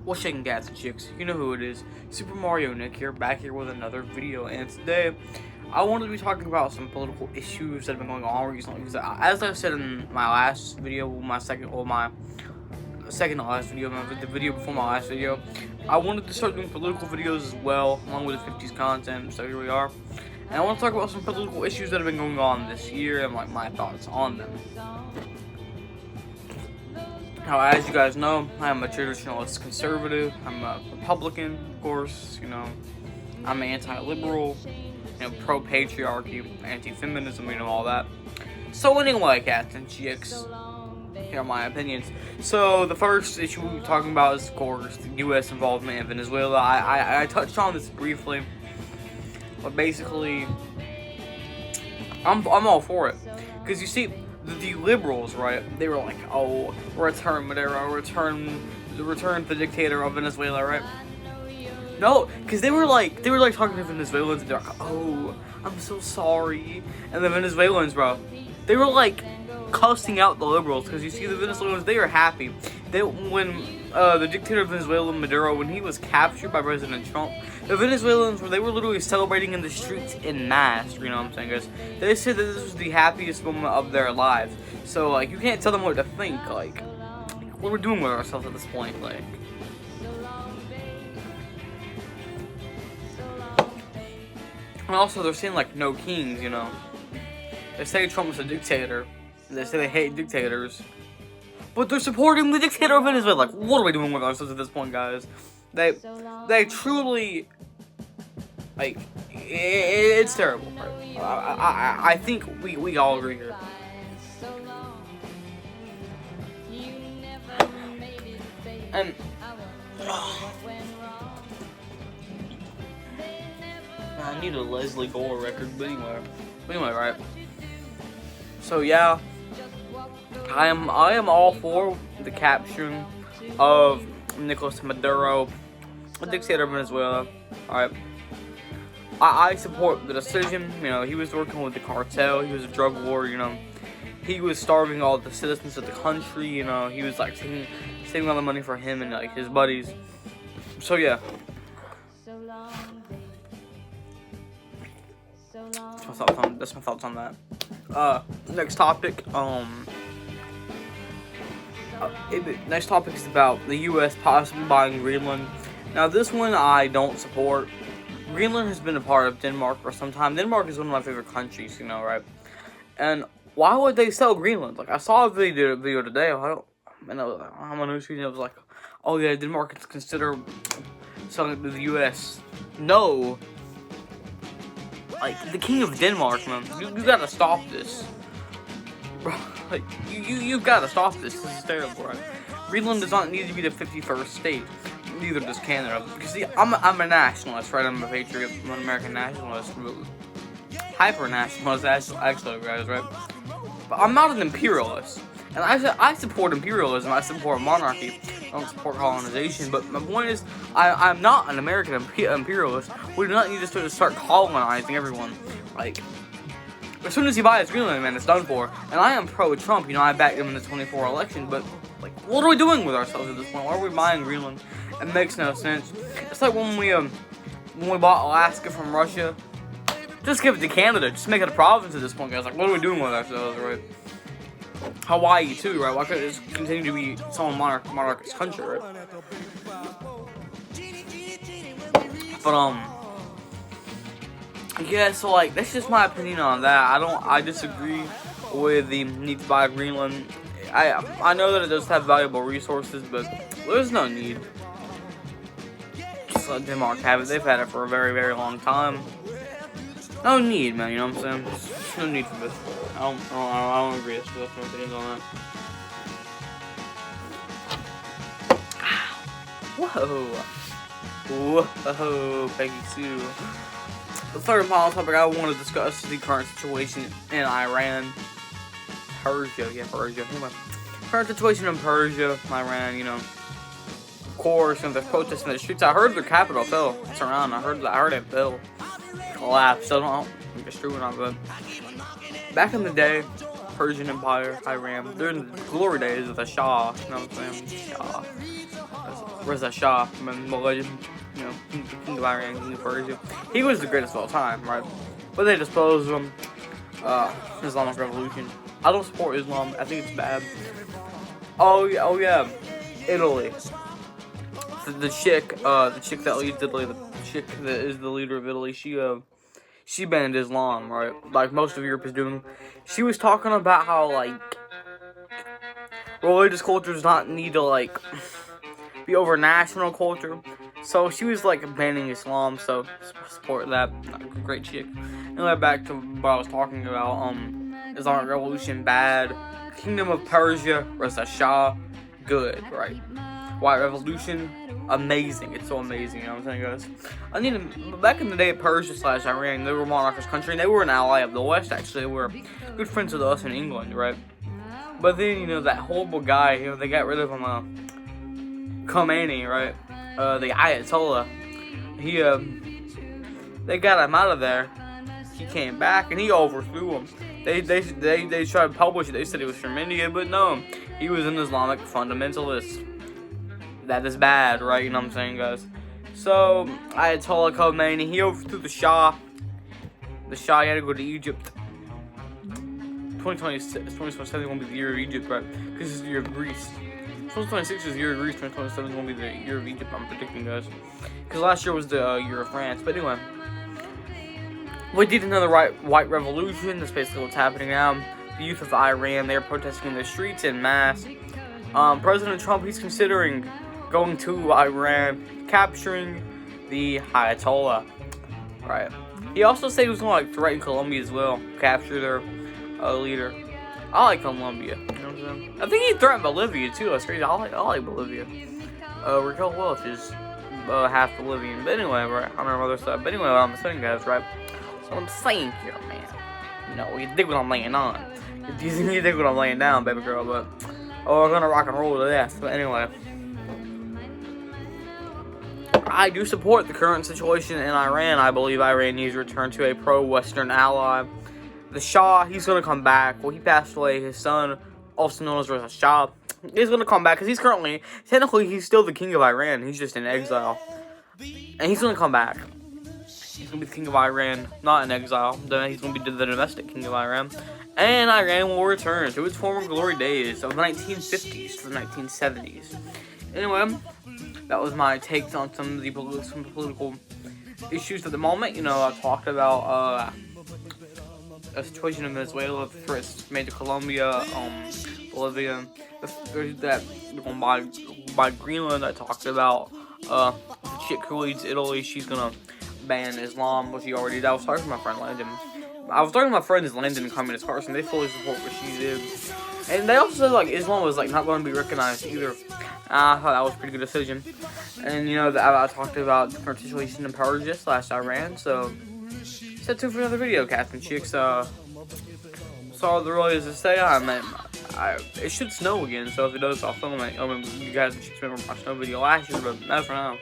What's shaking, cats and chicks? You know who it is. Super Mario Nick here, back here with another video, and today I wanted to be talking about some political issues that have been going on recently. Because as I said in my last video, my second to last video, the video before my last video, I wanted to start doing political videos as well, along with the 50s content. So here we are, and I want to talk about some political issues that have been going on this year and like my thoughts on them. Now, as you guys know, I'm a traditionalist conservative. I'm a Republican, of course. You know, I'm anti-liberal. You know, pro-patriarchy, anti-feminism. You know, all that. So anyway, cats and chicks, here are my opinions. So the first issue we're talking about is, of course, the U.S. involvement in Venezuela. I touched on this briefly, but basically, I'm all for it, because you see, the liberals, right? They were like, "Oh, return Maduro, return the dictator of Venezuela," right? No, because they were like talking to Venezuelans, and they're like, "Oh, I'm so sorry," and the Venezuelans, bro, they were like cussing out the liberals, because you see, the Venezuelans, they are happy. When the dictator of Venezuela, Maduro, when he was captured by President Trump, the Venezuelans they were literally celebrating in the streets in mass. You know what I'm saying, guys? They said that this was the happiest moment of their lives. So like, you can't tell them what to think. Like, what we're doing with ourselves at this point, like. And also, they're saying like no kings. You know, they say Trump's a dictator. They say they hate dictators, but they're supporting the dictator of Venezuela. Like, what are we doing with ourselves at this point, guys? They truly, like, it's terrible. Right? I think we all agree here. And I need a Leslie Gore record, but anyway, right? So yeah, I am all for the capturing of Nicolas Maduro, the dictator of Venezuela. Alright, I support the decision. You know, he was working with the cartel. He was a drug war. You know, he was starving all the citizens of the country. You know, he was like saving all the money for him and like his buddies. So yeah, that's my thoughts on that. Next topic. Next topic is about the U.S. possibly buying Greenland. Now, this one I don't support. Greenland has been a part of Denmark for some time. Denmark is one of my favorite countries, you know, right? And why would they sell Greenland? Like, I saw a video today. I'm on news feed, and it was like, oh yeah, Denmark is consider selling it to the U.S. No. Like, the king of Denmark, man. You gotta stop this. Bro, like, you've gotta stop this. This is terrible, right? Greenland does not need to be the 51st state. Neither does Canada. Because, see, I'm a nationalist, right? I'm a patriot. I'm an American nationalist. Hyper-nationalist, actually, guys, right? But I'm not an imperialist. And I support imperialism. I support monarchy. I don't support colonization. But my point is, I'm not an American imperialist. We do not need to start colonizing everyone. Like, as soon as he buys Greenland, man, it's done for. And I am pro-Trump. You know, I backed him in the 24 election. But, like, what are we doing with ourselves at this point? Why are we buying Greenland? It makes no sense. It's like when we bought Alaska from Russia. Just give it to Canada. Just make it a province at this point, guys. Like, what are we doing with ourselves, right? Hawaii too, right? Why couldn't it just continue to be some monarchist country, right? But yeah. So like, that's just my opinion on that. I disagree with the need to buy Greenland. I know that it does have valuable resources, but there's no need. Just let Denmark have it. They've had it for a very, very long time. No need, man. You know what I'm saying? There's no need for this. I don't agree. That's my opinions on that. Whoa, Peggy Sue. The third and final topic I want to discuss is the current situation in Iran. Persia. Anyway, current situation in Persia, Iran. You know, of course, and there's protests in the streets. I heard the capital fell. It's around. I heard it collapsed. I don't know if it's true or not, but back in the day, Persian Empire, Iran, during the glory days of the Shah, you know what I'm saying? Shah. Reza Shah, the legend, you know, king of Iran, king of Persia. He was the greatest of all time, right? But they disposed of him. Islamic Revolution. I don't support Islam. I think it's bad. Oh yeah, Italy. The chick that leads Italy, the chick that is the leader of Italy, she banned Islam, right? Like most of Europe is doing. She was talking about how like religious culture does not need to like be over national culture. So she was like banning Islam. So support that. Great chick. Anyway, back to what I was talking about. Islamic Revolution bad. Kingdom of Persia, Reza Shah, good, right? White Revolution, amazing. It's so amazing, you know what I'm saying, guys? Back in the day, Persia/Iran, they were a monarchist country, and they were an ally of the West, actually. They were good friends with us in England, right? But then, you know, that horrible guy, you know, they got rid of him, Khomeini, right? The Ayatollah. They got him out of there. He came back, and he overthrew him. They tried to publish it. They said he was from India, but no, he was an Islamic fundamentalist. That is bad, right? You know what I'm saying, guys? So, Ayatollah Khomeini, he overthrew the Shah. The Shah, he had to go to Egypt. 2027 won't be the year of Egypt, right? Because it's the year of Greece. 2026 is the year of Greece. 2027 is going to be the year of Egypt, I'm predicting, guys. Because last year was the year of France. But anyway, we did another white revolution. That's basically what's happening now. The youth of Iran, they're protesting in the streets en masse. President Trump, he's considering going to Iran, capturing the Ayatollah, right? He also said he was going to like threaten Colombia as well, capture their leader. I like Colombia, you know what I'm saying? I think he threatened Bolivia too. That's crazy. I like Bolivia. Raquel Welch is half Bolivian, but anyway, right? On our other side. But anyway, what I'm saying, guys, right? So I'm saying here, man. You know, you dig what I'm laying on. You dig what I'm laying down, baby girl, but. Oh, we're gonna rock and roll to this. But anyway, I do support the current situation in Iran. I believe Iran needs to return to a pro-Western ally. The Shah, he's gonna come back. Well, he passed away. His son, also known as Reza Shah, he's gonna come back because technically, he's still the king of Iran. He's just in exile, and he's gonna come back. He's gonna be the king of Iran, not in exile. Then he's gonna be the domestic king of Iran. And Iran will return to its former glory days of the 1950s to the 1970s. Anyway, that was my take on some of the political issues at the moment. You know, I talked about the situation in Venezuela, the threats made to Colombia, Bolivia, that by Greenland. I talked about the chick who leads Italy. She's gonna ban Islam, which she already did. I was talking to my friend Landon. I was talking to my friends Landon and Communist Carson. They fully support what she did. And they also said, like, Islam was, like, not going to be recognized either. I thought that was a pretty good decision. And, you know, I talked about the current situation in Persia/Iran. So, stay tuned for another video, Captain Chicks. That's all there really is to say. It should snow again, so if it does, I'll film it. I mean, you guys should remember my snow video last year, but not for now.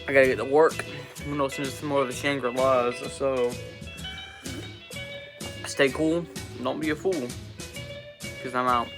I gotta get to work. I'm gonna listen to some more of the Shangri-Las, so stay cool, don't be a fool, because I'm out.